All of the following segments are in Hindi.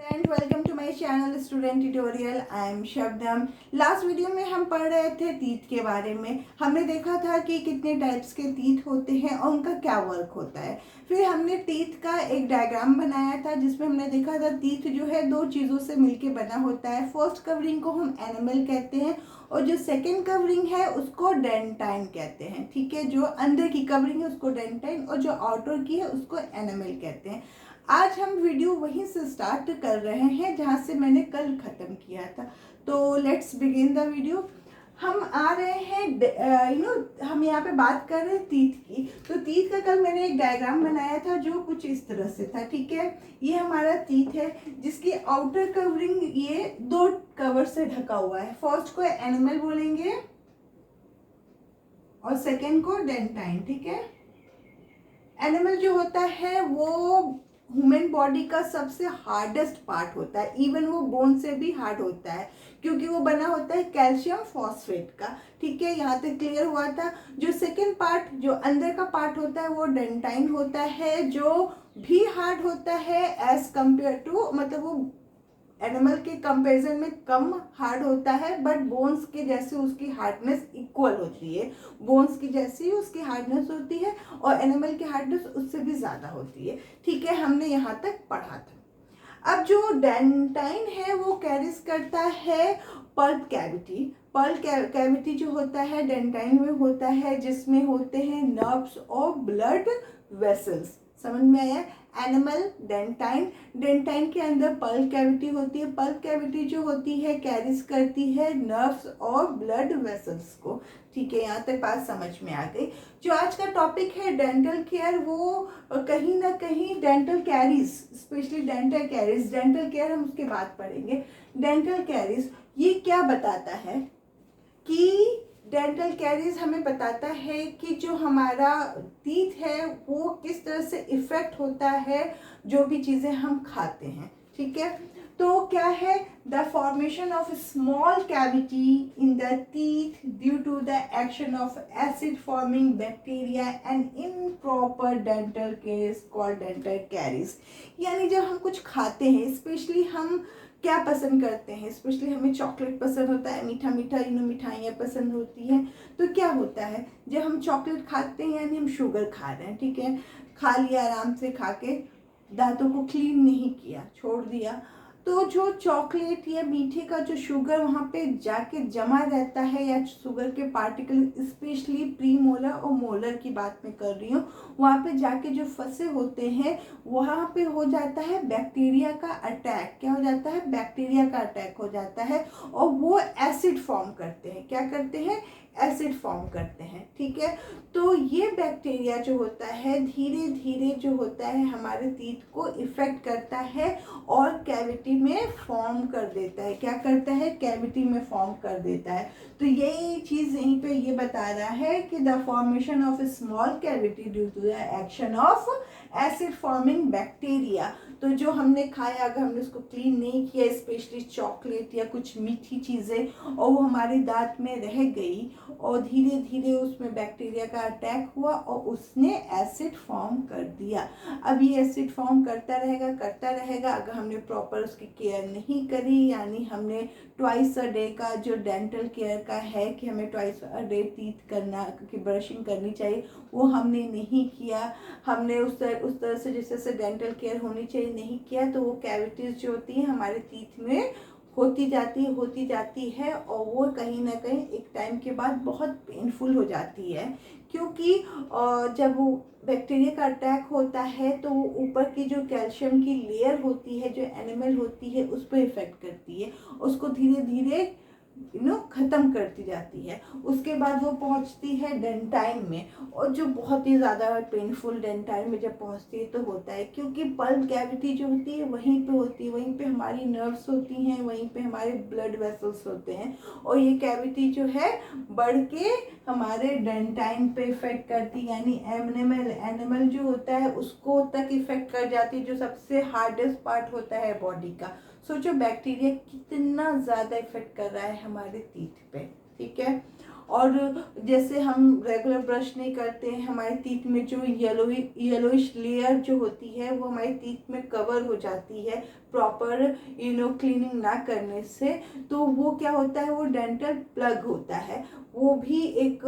Student, welcome to my channel student tutorial. I am Shabnam. Last video में हम पढ़ रहे थे तीत के बारे में। हमने देखा था कि कितने टाइप्स के तीत होते हैं और उनका क्या वर्क होता है। फिर हमने तीत का एक डायग्राम बनाया था जिसमें हमने देखा था तीत जो है दो चीज़ों से मिलके बना होता है। फर्स्ट कवरिंग को हम एनिमल कहते हैं और जो सेकेंड कवरिंग है उसको डेंटाइन कहते हैं। ठीक है, जो अंदर की कवरिंग है उसको डेंटाइन और जो आउटर की है उसको एनिमल कहते हैं। आज हम वीडियो वहीं से स्टार्ट कर रहे हैं जहाँ से मैंने कल ख़त्म किया था। तो लेट्स बिगिन द वीडियो। हम आ रहे हैं हम यहाँ पे बात कर रहे हैं तीत की। तो तीत का कल मैंने एक डायग्राम बनाया था जो कुछ इस तरह से था। ठीक है, ये हमारा तीत है जिसकी आउटर कवरिंग ये दो कवर से ढका हुआ है। फर्स्ट को एनिमल बोलेंगे और सेकेंड को डेंटाइन। ठीक है, एनिमल जो होता है वो ह्यूमन बॉडी का सबसे हार्डेस्ट पार्ट होता है। इवन वो बोन से भी हार्ड होता है क्योंकि वो बना होता है कैल्शियम फॉस्फेट का। ठीक है, यहाँ तक क्लियर हुआ था। जो सेकेंड पार्ट जो अंदर का पार्ट होता है वो डेंटाइन होता है, जो भी हार्ड होता है एज कंपेयर टू, मतलब वो एनिमल के कंपैरिजन में कम हार्ड होता है, बट बोन्स के जैसे उसकी हार्डनेस इक्वल होती है। बोन्स की जैसी उसकी हार्डनेस होती है और एनिमल की हार्डनेस उससे भी ज़्यादा होती है। ठीक है, हमने यहाँ तक पढ़ा था। अब जो डेंटाइन है वो कैरीज करता है पल्प कैविटी। पल्प कैविटी जो होता है डेंटाइन में होता है, जिसमें होते हैं नर्व्स और ब्लड वेसल्स। समझ में आया? एनिमल डेंटाइन, डेंटाइन के अंदर पल्प कैविटी होती है। पल्प कैविटी जो होती है कैरीज करती है नर्व्स और ब्लड वेसल्स को। ठीक है, यहाँ तक बात समझ में आ गई। जो आज का टॉपिक है डेंटल केयर, वो कहीं ना कहीं dental caries, specially dental caries, dental care हम उसके बाद पढ़ेंगे। डेंटल कैरीज ये क्या बताता है कि डेंटल कैरीज हमें बताता है कि जो हमारा टीथ है वो किस तरह से इफेक्ट होता है जो भी चीज़ें हम खाते हैं। ठीक है, तो क्या है? The formation of small cavity in the teeth due to the action of acid forming bacteria and improper dental care is called dental caries. यानी जब हम कुछ खाते हैं, स्पेशली हम क्या पसंद करते हैं, स्पेशली हमें चॉकलेट पसंद होता है, मीठा मीठा मिठाइयाँ पसंद होती हैं। तो क्या होता है जब हम चॉकलेट खाते हैं यानी हम शुगर खा रहे हैं। ठीक है, खा लिया आराम से, खा के दांतों को क्लीन नहीं किया, छोड़ दिया, तो जो चॉकलेट या मीठे का जो शुगर वहाँ पे जाके जमा रहता है, या शुगर के पार्टिकल, स्पेशली प्री मोलर और मोलर की बात मैं कर रही हूँ, वहाँ पे जाके जो फंसे होते हैं वहाँ पे हो जाता है बैक्टीरिया का अटैक। क्या हो जाता है? बैक्टीरिया का अटैक हो जाता है और वो एसिड फॉर्म करते हैं। क्या करते हैं? एसिड फॉर्म करते हैं। ठीक है, तो ये बैक्टीरिया जो होता है धीरे धीरे जो होता है हमारे टीथ को इफेक्ट करता है और कैविटी में फॉर्म कर देता है। क्या करता है? कैविटी में फॉर्म कर देता है। तो यही चीज़ यहीं पे ये बता रहा है कि the formation of a small cavity due to the action of acid forming bacteria. तो जो हमने खाया, अगर हमने उसको क्लीन नहीं किया, स्पेशली चॉकलेट या कुछ मीठी चीज़ें, और वो हमारे दांत में रह गई और धीरे धीरे उसमें बैक्टीरिया का अटैक हुआ और उसने एसिड फॉर्म कर दिया। अब ये एसिड फॉर्म करता रहेगा अगर हमने प्रॉपर उसकी केयर नहीं करी, यानी हमने ट्वाइस अ डे का जो डेंटल केयर का है कि हमें ट्वाइस अ डे टीथ करना की ब्रशिंग करनी चाहिए, वो हमने नहीं किया। हमने उस तरह से जिस तरह से डेंटल केयर होनी चाहिए नहीं किया, तो वो कैविटीज़ जो होती हैं हमारे टीथ में होती जाती है और वो कहीं ना कहीं एक टाइम के बाद बहुत पेनफुल हो जाती है, क्योंकि जब वो बैक्टीरिया का अटैक होता है तो वो ऊपर की जो कैल्शियम की लेयर होती है, जो एनिमल होती है, उस पर इफेक्ट करती है, उसको धीरे धीरे ख़त्म करती जाती है। उसके बाद वो पहुंचती है डेंटाइन में, और जो बहुत ही ज़्यादा पेनफुल डेंटाइन में जब पहुंचती है तो होता है, क्योंकि पल्प कैविटी जो होती है वहीं पे होती है, वहीं पे हमारी नर्व्स होती हैं, वहीं पे हमारे ब्लड वेसल्स होते हैं, और ये कैविटी जो है बढ़ के हमारे डेंटाइन पे इफेक्ट करती, यानी एनिमल जो होता है उसको तक इफेक्ट कर जाती है, जो सबसे हार्डेस्ट पार्ट होता है बॉडी का। सोचो बैक्टीरिया कितना ज़्यादा इफेक्ट कर रहा है हमारे टीथ पे। ठीक है, और जैसे हम रेगुलर ब्रश नहीं करते हैं, हमारे टीथ में जो येलोइश लेयर जो होती है वो हमारे टीथ में कवर हो जाती है, प्रॉपर क्लीनिंग ना करने से, तो वो क्या होता है, वो डेंटल प्लग होता है, वो भी एक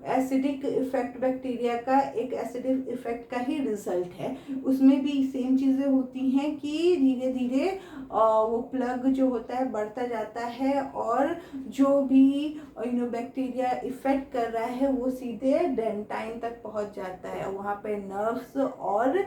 एसिडिक इफेक्ट, बैक्टीरिया का एक एसिडिक इफेक्ट का ही रिजल्ट है। उसमें भी सेम चीज़ें होती हैं कि धीरे धीरे वो प्लग जो होता है बढ़ता जाता है, और जो भी बैक्टीरिया इफेक्ट कर रहा है वो सीधे डेंटाइन तक पहुंच जाता है, वहाँ पे नर्व्स और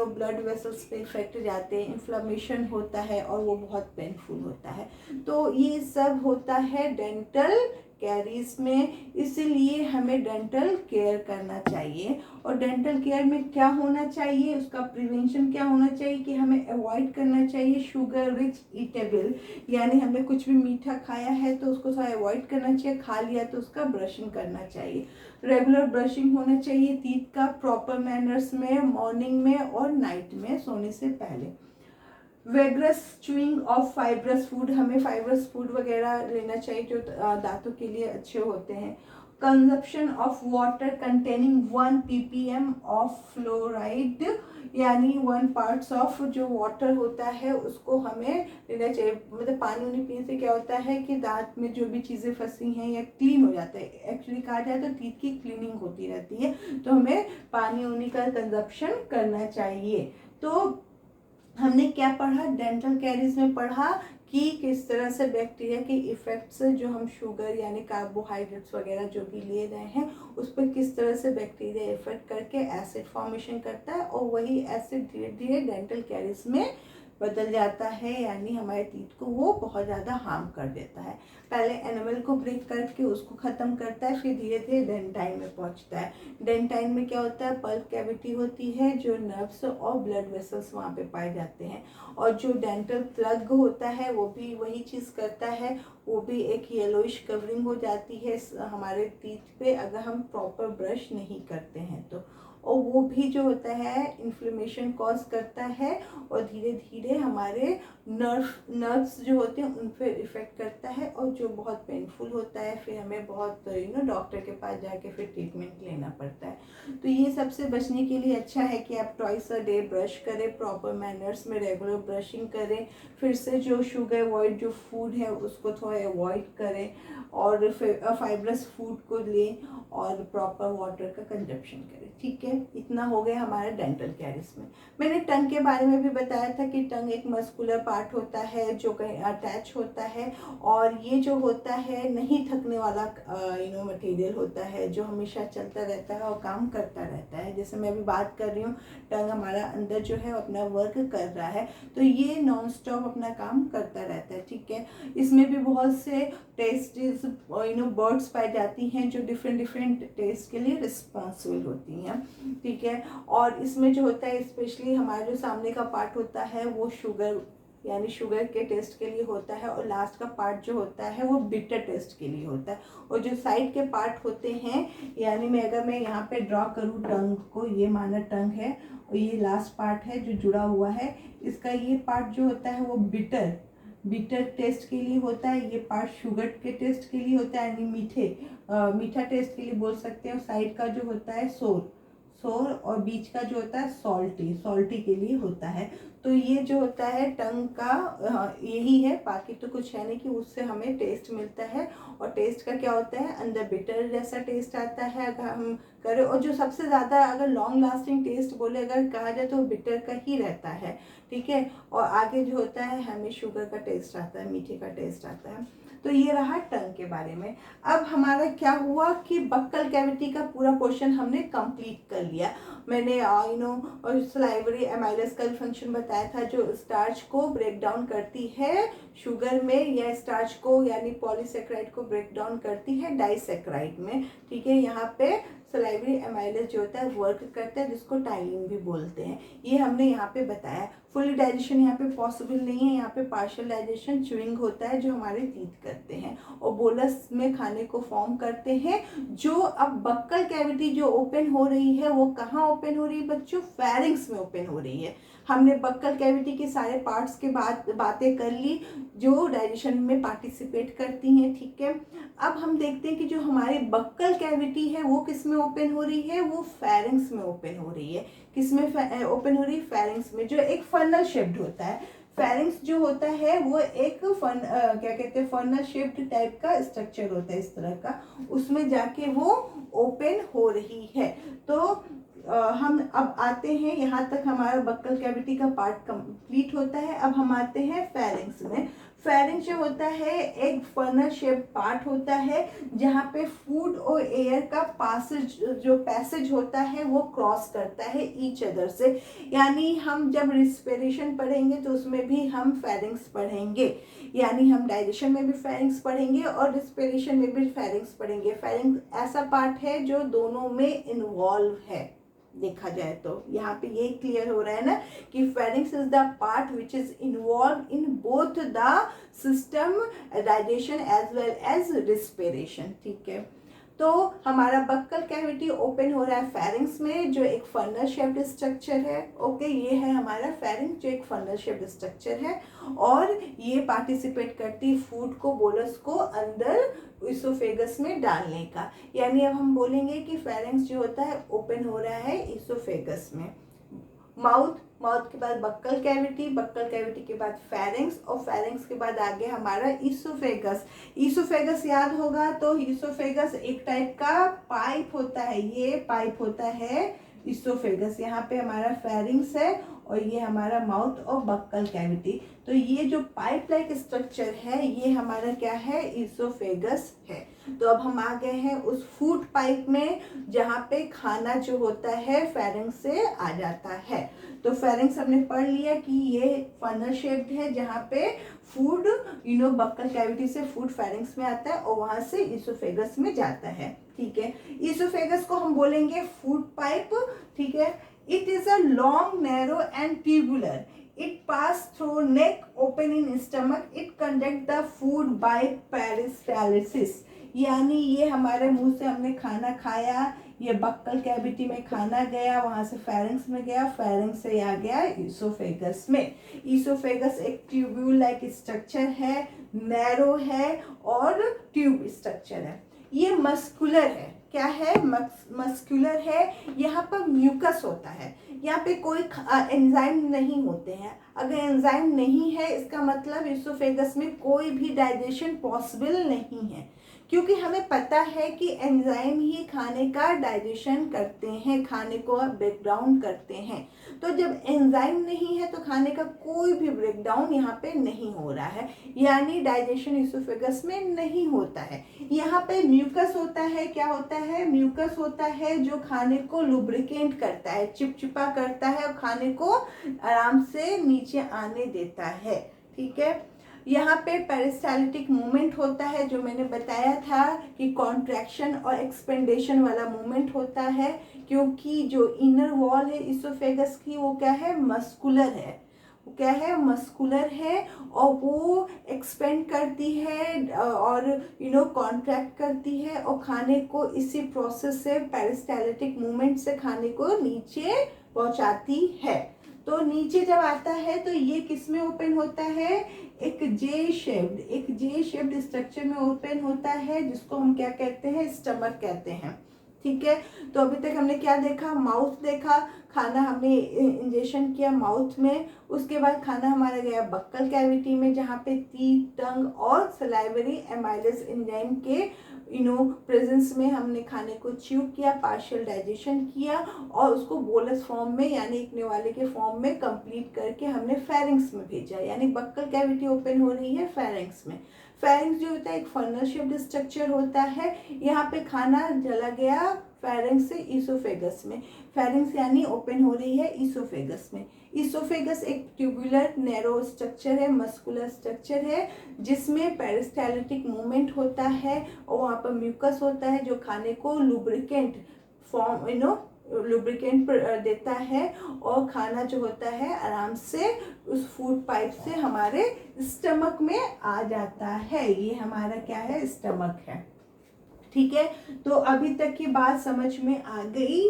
ब्लड वेसल्स पे इफेक्ट जाते हैं, इन्फ्लेमेशन होता है और वो बहुत पेनफुल होता है। तो ये सब होता है डेंटल कैरीज में, इसीलिए हमें डेंटल केयर करना चाहिए। और डेंटल केयर में क्या होना चाहिए, उसका प्रिवेंशन क्या होना चाहिए कि हमें अवॉइड करना चाहिए शुगर रिच ईटेबल, यानी हमने कुछ भी मीठा खाया है तो उसको थोड़ा अवॉइड करना चाहिए, खा लिया तो उसका ब्रशिंग करना चाहिए, रेगुलर ब्रशिंग होना चाहिए टीथ का प्रॉपर मैनर्स में, मॉर्निंग में और नाइट में सोने से पहले। वेगरस च्यूइंग ऑफ फाइब्रस फूड, हमें फाइब्रस फूड वगैरह लेना चाहिए जो दांतों के लिए अच्छे होते हैं। Consumption of water containing 1 ppm of fluoride, यानी 1 पार्ट्स ऑफ जो वाटर होता है उसको हमें लेना चाहिए। मतलब पानी उनी पीने से क्या होता है कि दांत में जो भी चीज़ें फंसी हैं या क्लीन हो जाता है, एक्चुअली कहा जाए तो टीथ की क्लीनिंग होती रहती है, तो हमें पानी उनी का कंजप्शन करना चाहिए। तो हमने क्या पढ़ा, डेंटल कैरीज में पढ़ा कि किस तरह से बैक्टीरिया के इफेक्ट्स जो हम शुगर यानी कार्बोहाइड्रेट्स वगैरह जो भी ले रहे हैं उस पर किस तरह से बैक्टीरिया इफेक्ट करके एसिड फॉर्मेशन करता है, और वही एसिड धीरे धीरे डेंटल कैरीज में बदल जाता है, यानी हमारे टीथ को वो बहुत ज़्यादा हार्म कर देता है। पहले एनिमल को ब्रेक करके उसको ख़त्म करता है, फिर धीरे धीरे डेंटाइन में पहुंचता है। डेंटाइन में क्या होता है, पल्प कैविटी होती है, जो नर्व्स और ब्लड वेसल्स वहाँ पे पाए जाते हैं, और जो डेंटल प्लग होता है वो भी वही चीज़ करता है, वो भी एक येलोइश कवरिंग हो जाती है हमारे टीथ पे अगर हम प्रॉपर ब्रश नहीं करते हैं तो, और वो भी जो होता है इन्फ्लेमेशन कॉज करता है, और धीरे धीरे हमारे नर्व्स जो होते हैं उन पर इफ़ेक्ट करता है, और जो बहुत पेनफुल होता है, फिर हमें बहुत डॉक्टर के पास जाके फिर ट्रीटमेंट लेना पड़ता है। तो ये सबसे बचने के लिए अच्छा है कि आप ट्वाइस अ डे ब्रश करें, प्रॉपर मैनर्स में रेगुलर ब्रशिंग करें, फिर से जो शुगर अवॉइड जो फूड है उसको थोड़ा अवॉइड करें, और फाइब्रस फूड को लें, और प्रॉपर वाटर का कंजप्शन करें। ठीक है, इतना हो गया हमारा डेंटल कैरीज में। मैंने टंग के बारे में भी बताया था कि टंग एक मस्कुलर पार्ट होता है जो कहीं अटैच होता है, और ये जो होता है नहीं थकने वाला मटेरियल होता है जो हमेशा चलता रहता है और काम करता रहता है। जैसे मैं अभी बात कर रही हूँ, टंग हमारा अंदर जो है अपना वर्क कर रहा है, तो ये नॉन स्टॉप अपना काम करता रहता है। ठीक है, इसमें भी बहुत से टेस्ट बर्ड्स पाई जाती हैं जो डिफरेंट टेस्ट के लिए रिस्पॉन्सिबल होती हैं। ठीक है, और इसमें जो होता है स्पेशली हमारा जो सामने का पार्ट होता है वो शुगर यानी शुगर के टेस्ट के लिए होता है, और लास्ट का पार्ट जो होता है वो बिटर टेस्ट के लिए होता है, और जो साइड के पार्ट होते हैं, यानी अगर मैं यहाँ पे ड्रॉ करूँ टंग को, ये माना टंग है और ये लास्ट पार्ट है जो जुड़ा हुआ है, इसका ये पार्ट जो होता है वो बिटर टेस्ट के लिए होता है, ये पार्ट शुगर के टेस्ट के लिए होता है, यानी मीठा टेस्ट के लिए बोल सकते हैं, और साइड का जो होता है सोर, और बीच का जो होता है सॉल्टी के लिए होता है। तो ये जो होता है टंग का यही है, बाकी तो कुछ है नहीं कि उससे हमें टेस्ट मिलता है, और टेस्ट का क्या होता है, अंदर बिटर जैसा टेस्ट आता है अगर हम करें, और जो सबसे ज़्यादा अगर लॉन्ग लास्टिंग टेस्ट बोले अगर कहा जाए तो बिटर का ही रहता है। ठीक है, और आगे जो होता है हमें शुगर का टेस्ट आता है, मीठे का टेस्ट आता है। तो ये रहा टंग के बारे में। अब हमारा क्या हुआ कि बक्कल कैविटी का पूरा पोर्शन हमने कंप्लीट कर लिया। मैंने और सलाइवरी एमाइलस का फंक्शन बताया था जो स्टार्च को ब्रेक डाउन करती है शुगर में, या स्टार्च को यानी पॉलीसेक्राइड को ब्रेक डाउन करती है डाइसेक्राइड में। ठीक है, यहाँ पे सलाइवरी एमाइलस जो होता है वर्क करता है, जिसको टाइलिन भी बोलते हैं, ये हमने यहाँ पे बताया। फुली डाइजेशन यहाँ पे पॉसिबल नहीं है, यहाँ पे पार्शियल डाइजेशन च्यूइंग होता है जो हमारे टीथ करते हैं, और बोलस में खाने को फॉर्म करते हैं। जो अब बक्कल कैविटी जो ओपन हो रही है वो कहाँ ओपन हो रही है बच्चों, फेरिंग्स में ओपन हो रही है। हमने बक्कल कैविटी के सारे पार्ट्स के बातें कर ली जो डाइजेशन में पार्टिसिपेट करती हैं। ठीक है, अब हम देखते हैं कि जो हमारी बक्कल कैविटी है वो किस में ओपन हो रही है, वो फेरिंग्स में ओपन हो रही है। किसमें ओपन हो रही है? फेरिंग्स में, जो एक फनल शेप्ड होता है। फेरिंग्स जो होता है वो एक क्या कहते हैं, फनल शेप्ड टाइप का स्ट्रक्चर होता है, इस तरह का, उसमें जाके वो ओपन हो रही है। तो हम अब आते हैं, यहाँ तक हमारा बक्कल कैविटी का पार्ट कंप्लीट होता है। अब हम आते हैं फेरिंग्स में। फेरिंग्स जो होता है एक फनल शेप पार्ट होता है, जहाँ पे फूड और एयर का पैसेज होता है वो क्रॉस करता है ईच अदर से। यानी हम जब रिस्पिरेशन पढ़ेंगे तो उसमें भी हम फेरिंग्स पढ़ेंगे, यानी हम डाइजेशन में भी फेरिंग्स पढ़ेंगे और रिस्पिरेशन में भी फेरिंग्स पढ़ेंगे। फेरिंग्स ऐसा पार्ट है जो दोनों में इन्वॉल्व है, देखा जाए तो यहाँ पे ये क्लियर हो रहा है ना कि pharynx is the part which is involve in both the system digestion as well as respiration. ठीक है, तो हमारा बक्कल कैविटी ओपन हो रहा है फेरिंग्स में, जो एक फनल शेप्ड स्ट्रक्चर है। ओके, ये है हमारा फेरिंग्स जो एक फनल शेप्ड स्ट्रक्चर है, और ये पार्टिसिपेट करती है फूड को, बोलस को अंदर इसोफेगस में डालने का। यानी अब हम बोलेंगे कि फेरिंग्स जो होता है ओपन हो रहा है इसोफेगस में। माउथ के बाद बक्कल कैविटी के बाद फेरिंग्स, और फेरिंग्स के बाद आगे हमारा इसोफेगस। इसोफेगस याद होगा तो इसोफेगस एक टाइप का पाइप होता है, ये पाइप होता है इसोफेगस। यहाँ पे हमारा फेरिंग्स है और ये हमारा माउथ और बक्कल कैविटी। तो ये जो पाइप लाइक स्ट्रक्चर है ये हमारा क्या है? इसोफेगस है। तो अब हम आ गए हैं उस फूड पाइप में, जहाँ पे खाना जो होता है फेरिंग्स से आ जाता है। तो फेरिंग्स हमने पढ़ लिया कि ये फनल शेप्ड है, जहाँ पे फूड बक्कल कैविटी से फूड फेरिंग्स में आता है और वहां से इसोफेगस में जाता है। ठीक है, इसोफेगस को हम बोलेंगे फूड पाइप। ठीक है, it is a long, narrow and tubular. It pass through neck, open in stomach. It conduct the food by peristalsis. यानी ये हमारे मुंह से हमने खाना खाया, ये बक्कल कैविटी में खाना गया, वहां से फेरिंग्स में गया, फेरिंग्स से आ गया इसोफेगस में। इसोफेगस एक ट्यूब्यूल लाइक स्ट्रक्चर है, नैरो है और ट्यूब स्ट्रक्चर है। ये मस्कुलर है, क्या है? मस्कुलर है। यहाँ पर म्यूकस होता है, यहाँ पे कोई एंजाइम नहीं होते हैं। अगर एंजाइम नहीं है इसका मतलब इसोफेगस में कोई भी डाइजेशन पॉसिबल नहीं है, क्योंकि हमें पता है कि एंजाइम ही खाने का डाइजेशन करते हैं, खाने को ब्रेक डाउन करते हैं। तो जब एंजाइम नहीं है तो खाने का कोई भी ब्रेक डाउन यहाँ पे नहीं हो रहा है, यानी डाइजेशन इसोफेगस में नहीं होता है। यहाँ पे म्यूकस होता है, क्या होता है? म्यूकस होता है जो खाने को लुब्रिकेंट करता है, चिपचिपा करता है और खाने को आराम से नीचे आने देता है। ठीक है, यहाँ पे पेरिस्टाल्टिक मूवमेंट होता है, जो मैंने बताया था कि कॉन्ट्रैक्शन और एक्सपेंडेशन वाला मूवमेंट होता है, क्योंकि जो इनर वॉल है इसोफेगस की वो क्या है? मस्कुलर है। वो क्या है? मस्कुलर है, और वो एक्सपेंड करती है और कॉन्ट्रैक्ट करती है, और खाने को इसी प्रोसेस से, पेरिस्टाल्टिक मूवमेंट से खाने को नीचे पहुंचाती है। तो नीचे जब आता है तो ये किस में ओपन होता है? एक जे शेप्ड स्ट्रक्चर में ओपन होता है, जिसको हम क्या कहते हैं? स्टमक कहते हैं। ठीक है, तो अभी तक हमने क्या देखा? माउथ देखा, खाना हमने इंजेक्शन किया माउथ में, उसके बाद खाना हमारा गया बक्कल कैविटी में, जहाँ पे टीथ, टंग और सलाइवरी एमाइलेज एंजाइम के प्रेजेंस में हमने खाने को च्यू किया, पार्शियल डाइजेशन किया और उसको बोलस फॉर्म में यानी एक निवाले के फॉर्म में कंप्लीट करके हमने फेरिंग्स में भेजा, यानी बक्कल कैविटी ओपन हो रही है फेरिंग्स में। फेरिंग्स जो होता है एक फनल शेप्ड स्ट्रक्चर होता है, यहाँ पे खाना चला गया फेरिंग्स से इसोफेगस में, फेरिंग्स यानी ओपन हो रही है इसोफेगस में। इसोफेगस एक ट्यूबुलर नैरो स्ट्रक्चर है, मस्कुलर स्ट्रक्चर है, जिसमें पेरिस्टाल्टिक मूवमेंट होता है और वहाँ पर म्यूकस होता है जो खाने को लुब्रिकेंट फॉर्म लुब्रिकेंट देता है, और खाना जो होता है आराम से उस फूड पाइप से हमारे स्टमक में आ जाता है। ये हमारा क्या है? स्टमक है। ठीक है, तो अभी तक की बात समझ में आ गई।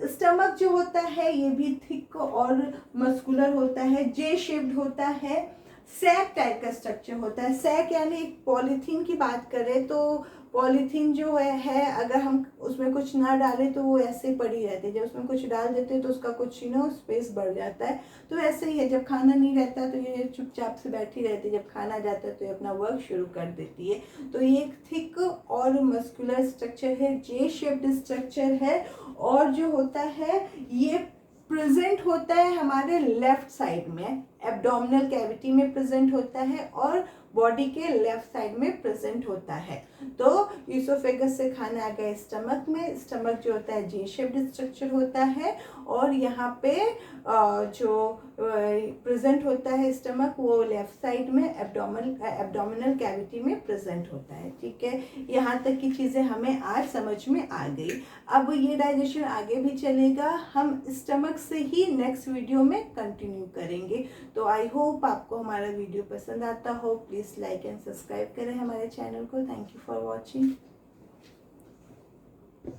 स्टमक जो होता है ये भी थिक और मस्कुलर होता है, जे शेप्ड होता है। सैक टाइप का स्ट्रक्चर होता है। सैक यानी एक पॉलीथीन की बात करें तो पॉलीथीन जो है अगर हम उसमें कुछ ना डालें तो वो ऐसे ही पड़ी रहती है, जब उसमें कुछ डाल देते हैं तो उसका कुछ स्पेस बढ़ जाता है। तो ऐसे ही है, जब खाना नहीं रहता तो ये चुपचाप से बैठी रहती है, जब खाना जाता है तो ये अपना वर्क शुरू कर देती है। तो ये एक थिक और मस्कुलर स्ट्रक्चर है, जे शेप्ड स्ट्रक्चर है, और जो होता है ये प्रेजेंट होता है हमारे लेफ्ट साइड में, एब्डोमिनल कैविटी में प्रेजेंट होता है और बॉडी के लेफ्ट साइड में प्रेजेंट होता है। तो ईसोफेगस से खाना आ गया स्टमक में, स्टमक जो होता है जे शेप्ड स्ट्रक्चर होता है, और यहाँ पे जो प्रेजेंट होता है स्टमक वो लेफ्ट साइड में एब्डोमिनल कैविटी में प्रेजेंट होता है। ठीक है, यहाँ तक की चीज़ें हमें आज समझ में आ गई। अब ये डाइजेशन आगे भी चलेगा, हम स्टमक से ही नेक्स्ट वीडियो में कंटिन्यू करेंगे। तो आई होप आपको हमारा वीडियो पसंद आता हो। प्लीज़ लाइक एंड सब्सक्राइब करें हमारे चैनल को। Thank you for watching.